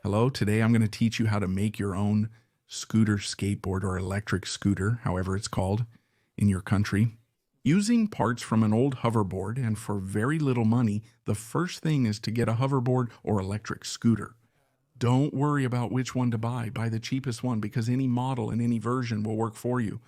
Hello, today I'm going to teach you how to make your own scooter, skateboard, or electric scooter, however it's called in your country. Using parts from an old hoverboard and for very little money, the first thing is to get a hoverboard or electric scooter. Don't worry about which one to buy. Buy the cheapest one because any model and any version will work for you.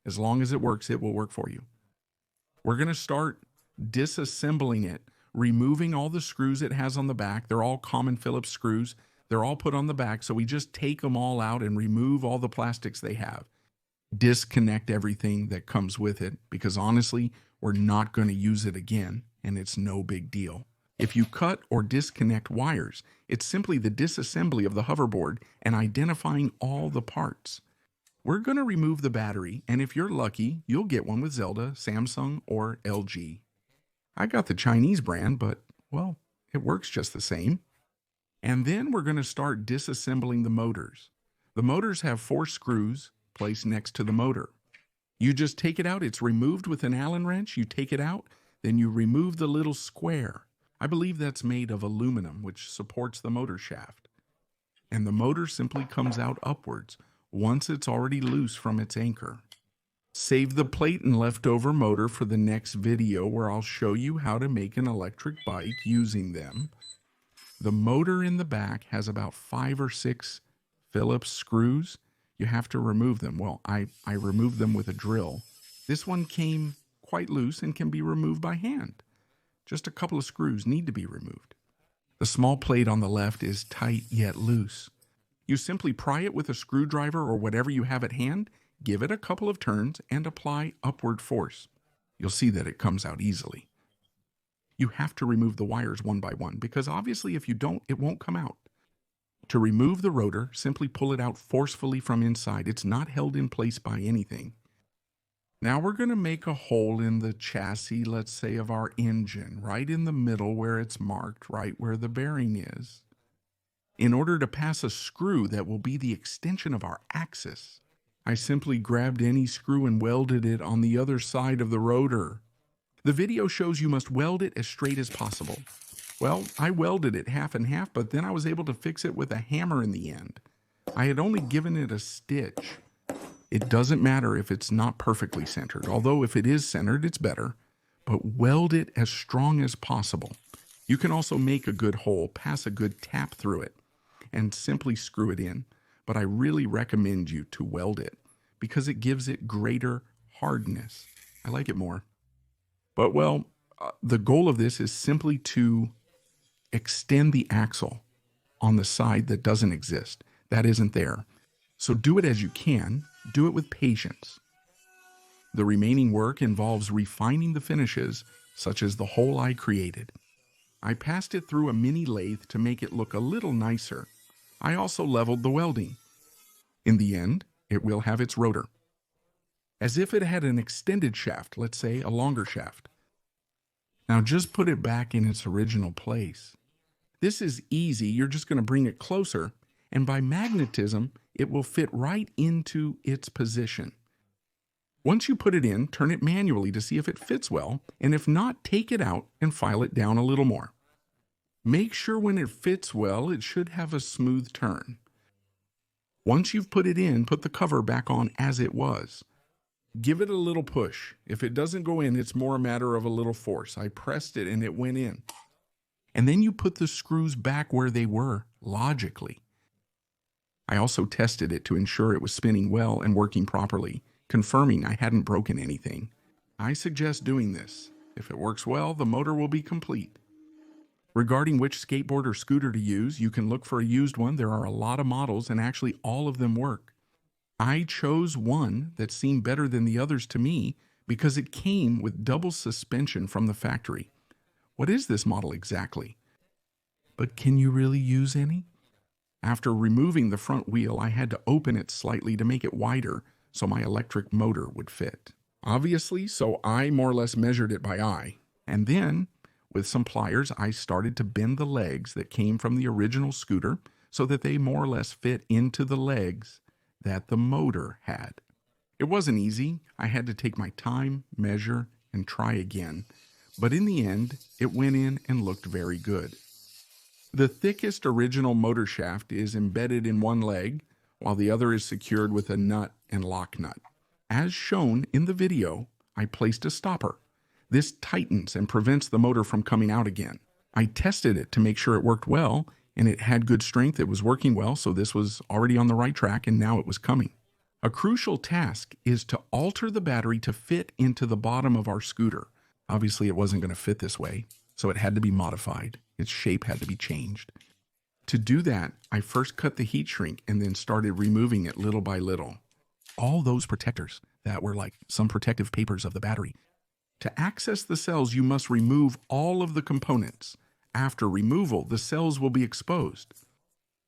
As long as it works, it will work for you. We're going to start disassembling it, removing all the screws it has on the back. They're all common Phillips screws. They're all put on the back, so we just take them all out and remove all the plastics they have. Disconnect everything that comes with it because honestly, we're not going to use it again, and it's no big deal. If you cut or disconnect wires, it's simply the disassembly of the hoverboard and identifying all the parts. We're going to remove the battery, and if you're lucky, you'll get one with Zelda, Samsung, or LG. I got the Chinese brand, but, well, it works just the same. And then we're going to start disassembling the motors. The motors have 4 screws placed next to the motor. You just take it out. It's removed with an Allen wrench. You take it out, then you remove the little square. I believe that's made of aluminum, which supports the motor shaft. And the motor simply comes out upwards once it's already loose from its anchor. Save the plate and leftover motor for the next video where I'll show you how to make an electric bike using them. The motor in the back has about 5 or 6 Phillips screws. You have to remove them. Well, I removed them with a drill. This one came quite loose and can be removed by hand. Just a couple of screws need to be removed. The small plate on the left is tight yet loose. You simply pry it with a screwdriver or whatever you have at hand, give it a couple of turns, and apply upward force. You'll see that it comes out easily. You have to remove the wires one by one because obviously if you don't, it won't come out. To remove the rotor, simply pull it out forcefully from inside. It's not held in place by anything. Now we're going to make a hole in the chassis, let's say, of our engine, right in the middle where it's marked, right where the bearing is. In order to pass a screw that will be the extension of our axis, I simply grabbed any screw and welded it on the other side of the rotor. The video shows you must weld it as straight as possible. Well, I welded it half and half, but then I was able to fix it with a hammer in the end. I had only given it a stitch. It doesn't matter if it's not perfectly centered, although if it is centered, it's better. But weld it as strong as possible. You can also make a good hole, pass a good tap through it, and simply screw it in. But I really recommend you to weld it because it gives it greater hardness. I like it more. But well, the goal of this is simply to extend the axle on the side that doesn't exist. That isn't there. So do it as you can. Do it with patience. The remaining work involves refining the finishes, such as the hole I created. I passed it through a mini lathe to make it look a little nicer. I also leveled the welding. In the end, it will have its rotor. As if it had an extended shaft, let's say a longer shaft. Now just put it back in its original place. This is easy. You're just going to bring it closer, and by magnetism, it will fit right into its position. Once you put it in, turn it manually to see if it fits well, and if not, take it out and file it down a little more. Make sure when it fits well, it should have a smooth turn. Once you've put it in, put the cover back on as it was. Give it a little push. If it doesn't go in, it's more a matter of a little force. I pressed it and it went in. And then you put the screws back where they were, logically. I also tested it to ensure it was spinning well and working properly, confirming I hadn't broken anything. I suggest doing this. If it works well, the motor will be complete. Regarding which skateboard or scooter to use, you can look for a used one. There are a lot of models and actually all of them work. I chose one that seemed better than the others to me because it came with double suspension from the factory. What is this model exactly? But can you really use any? After removing the front wheel, I had to open it slightly to make it wider so my electric motor would fit. Obviously, so I more or less measured it by eye. And then, with some pliers, I started to bend the legs that came from the original scooter so that they more or less fit into the legs that the motor had. It wasn't easy. I had to take my time, measure, and try again. But in the end, it went in and looked very good. The thickest original motor shaft is embedded in one leg, while the other is secured with a nut and lock nut. As shown in the video, I placed a stopper. This tightens and prevents the motor from coming out again. I tested it to make sure it worked well, and it had good strength. It was working well, so this was already on the right track, and now it was coming. A crucial task is to alter the battery to fit into the bottom of our scooter. Obviously, it wasn't going to fit this way, so it had to be modified. Its shape had to be changed. To do that, I first cut the heat shrink and then started removing it little by little. All those protectors that were like some protective papers of the battery. To access the cells, you must remove all of the components. After removal, the cells will be exposed.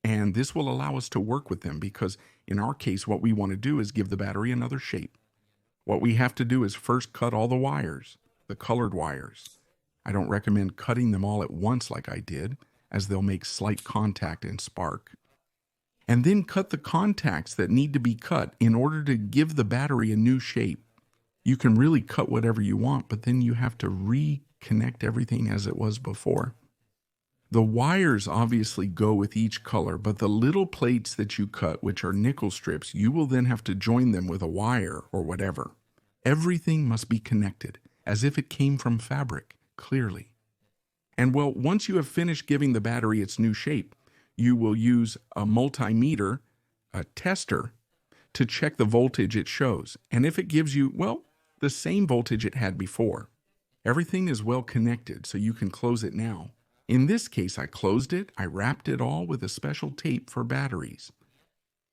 And this will allow us to work with them because in our case, what we want to do is give the battery another shape. What we have to do is first cut all the wires, the colored wires. I don't recommend cutting them all at once like I did, as they'll make slight contact and spark. And then cut the contacts that need to be cut in order to give the battery a new shape. You can really cut whatever you want, but then you have to reconnect everything as it was before. The wires obviously go with each color, but the little plates that you cut, which are nickel strips, you will then have to join them with a wire or whatever. Everything must be connected, as if it came from fabric, clearly. And well, once you have finished giving the battery its new shape, you will use a multimeter, a tester, to check the voltage it shows. And if it gives you, well, the same voltage it had before. Everything is well connected, so you can close it now. In this case, I closed it, I wrapped it all with a special tape for batteries.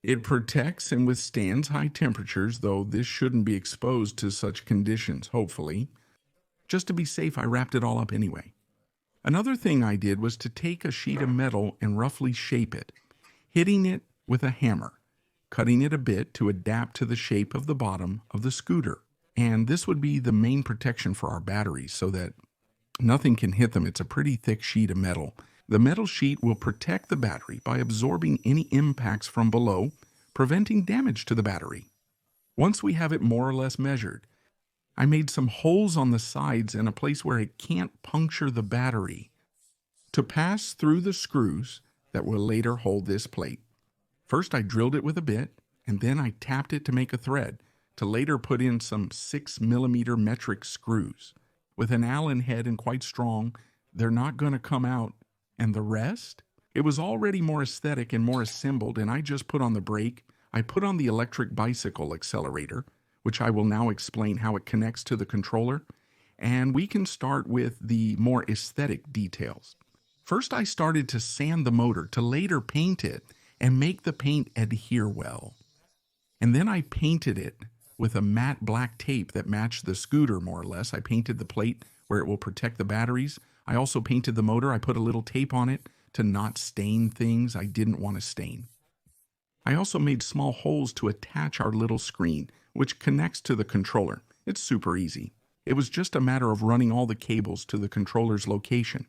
It protects and withstands high temperatures, though this shouldn't be exposed to such conditions, hopefully. Just to be safe, I wrapped it all up anyway. Another thing I did was to take a sheet of metal and roughly shape it, hitting it with a hammer, cutting it a bit to adapt to the shape of the bottom of the scooter. And this would be the main protection for our batteries so that nothing can hit them. It's a pretty thick sheet of metal. The metal sheet will protect the battery by absorbing any impacts from below, preventing damage to the battery. Once we have it more or less measured, I made some holes on the sides in a place where it can't puncture the battery to pass through the screws that will later hold this plate. First, I drilled it with a bit, and then I tapped it to make a thread to later put in some 6mm metric screws. With an Allen head and quite strong, they're not going to come out. And the rest? It was already more aesthetic and more assembled, and I just put on the brake. I put on the electric bicycle accelerator, which I will now explain how it connects to the controller, and we can start with the more aesthetic details. First, I started to sand the motor to later paint it and make the paint adhere well. And then I painted it with a matte black tape that matched the scooter more or less. I painted the plate where it will protect the batteries. I also painted the motor. I put a little tape on it to not stain things I didn't want to stain. I also made small holes to attach our little screen, which connects to the controller. It's super easy. It was just a matter of running all the cables to the controller's location.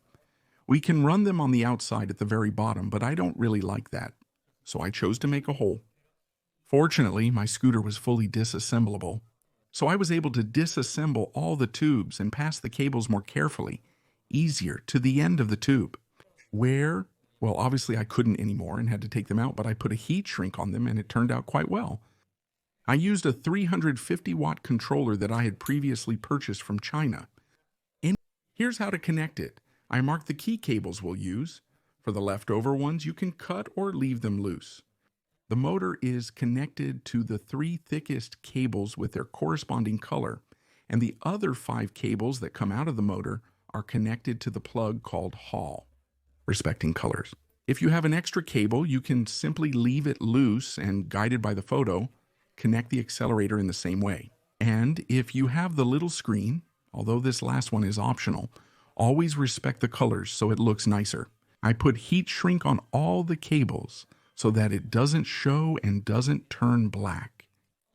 We can run them on the outside at the very bottom, but I don't really like that, so I chose to make a hole. Fortunately, my scooter was fully disassemblable, so I was able to disassemble all the tubes and pass the cables more carefully, easier, to the end of the tube. Where, well, obviously I couldn't anymore and had to take them out, but I put a heat shrink on them and it turned out quite well. I used a 350-watt controller that I had previously purchased from China. And here's how to connect it. I marked the key cables we'll use. For the leftover ones, you can cut or leave them loose. The motor is connected to the 3 thickest cables with their corresponding color, and the other 5 cables that come out of the motor are connected to the plug called Hall, respecting colors. If you have an extra cable, you can simply leave it loose and, guided by the photo, connect the accelerator in the same way. And if you have the little screen, although this last one is optional, always respect the colors so it looks nicer. I put heat shrink on all the cables so that it doesn't show and doesn't turn black.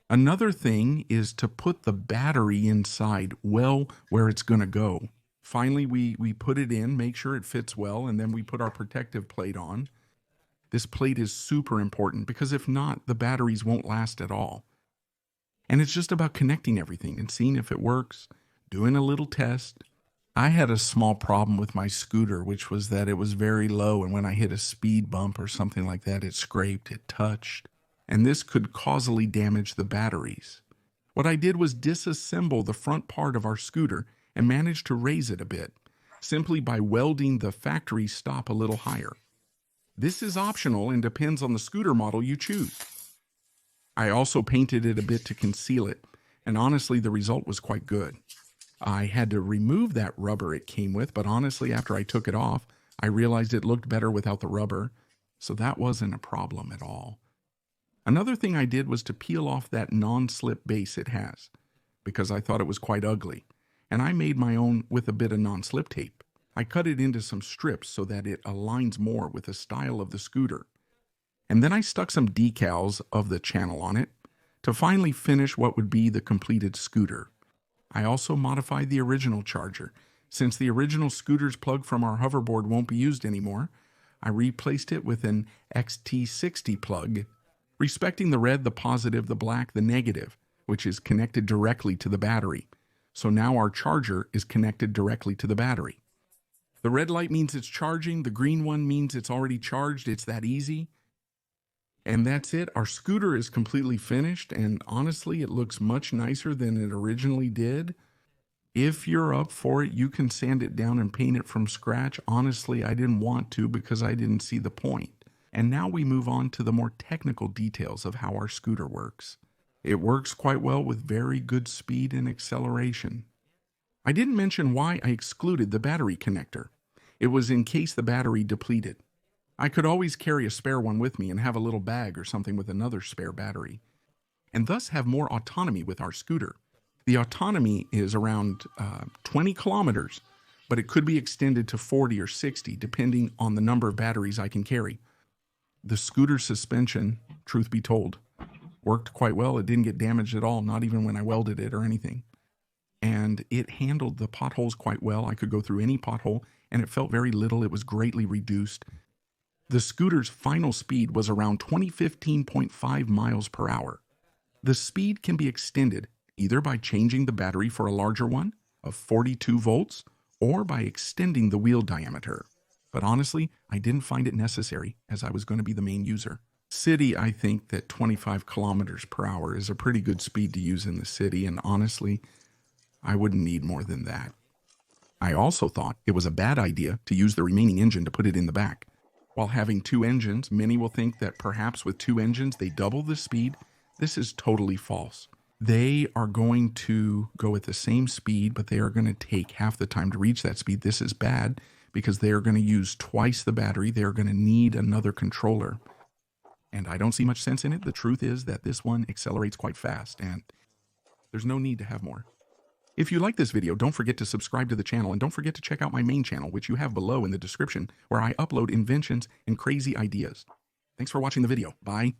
Another thing is to put the battery inside well where it's going to go. Finally, we put it in, make sure it fits well, and then we put our protective plate on. This plate is super important because if not, the batteries won't last at all. And it's just about connecting everything and seeing if it works, doing a little test. I had a small problem with my scooter, which was that it was very low, and when I hit a speed bump or something like that, it scraped, it touched, and this could causally damage the batteries. What I did was disassemble the front part of our scooter and managed to raise it a bit, simply by welding the factory stop a little higher. This is optional and depends on the scooter model you choose. I also painted it a bit to conceal it, and honestly, the result was quite good. I had to remove that rubber it came with, but honestly, after I took it off, I realized it looked better without the rubber, so that wasn't a problem at all. Another thing I did was to peel off that non-slip base it has, because I thought it was quite ugly, and I made my own with a bit of non-slip tape. I cut it into some strips so that it aligns more with the style of the scooter. And then I stuck some decals of the channel on it to finally finish what would be the completed scooter. I also modified the original charger. Since the original scooter's plug from our hoverboard won't be used anymore, I replaced it with an XT60 plug, respecting the red, the positive, the black, the negative, which is connected directly to the battery. So now our charger is connected directly to the battery. The red light means it's charging, the green one means it's already charged, it's that easy. And that's it. Our scooter is completely finished, and honestly, it looks much nicer than it originally did. If you're up for it, you can sand it down and paint it from scratch. Honestly, I didn't want to because I didn't see the point. And now we move on to the more technical details of how our scooter works. It works quite well with very good speed and acceleration. I didn't mention why I excluded the battery connector. It was in case the battery depleted. I could always carry a spare one with me and have a little bag or something with another spare battery, and thus have more autonomy with our scooter. The autonomy is around 20 kilometers, but it could be extended to 40 or 60 depending on the number of batteries I can carry. The scooter suspension, truth be told, worked quite well. It didn't get damaged at all, not even when I welded it or anything. And it handled the potholes quite well. I could go through any pothole, and it felt very little. It was greatly reduced. The scooter's final speed was around 15.5 miles per hour. The speed can be extended either by changing the battery for a larger one of 42 volts or by extending the wheel diameter. But honestly, I didn't find it necessary as I was going to be the main user. City, I think that 25 kilometers per hour is a pretty good speed to use in the city, and honestly, I wouldn't need more than that. I also thought it was a bad idea to use the remaining engine to put it in the back. While having two engines, many will think that perhaps with two engines they double the speed. This is totally false. They are going to go at the same speed, but they are going to take half the time to reach that speed. This is bad because they are going to use twice the battery. They are going to need another controller. And I don't see much sense in it. The truth is that this one accelerates quite fast, and there's no need to have more. If you like this video, don't forget to subscribe to the channel, and don't forget to check out my main channel, which you have below in the description, where I upload inventions and crazy ideas. Thanks for watching the video. Bye.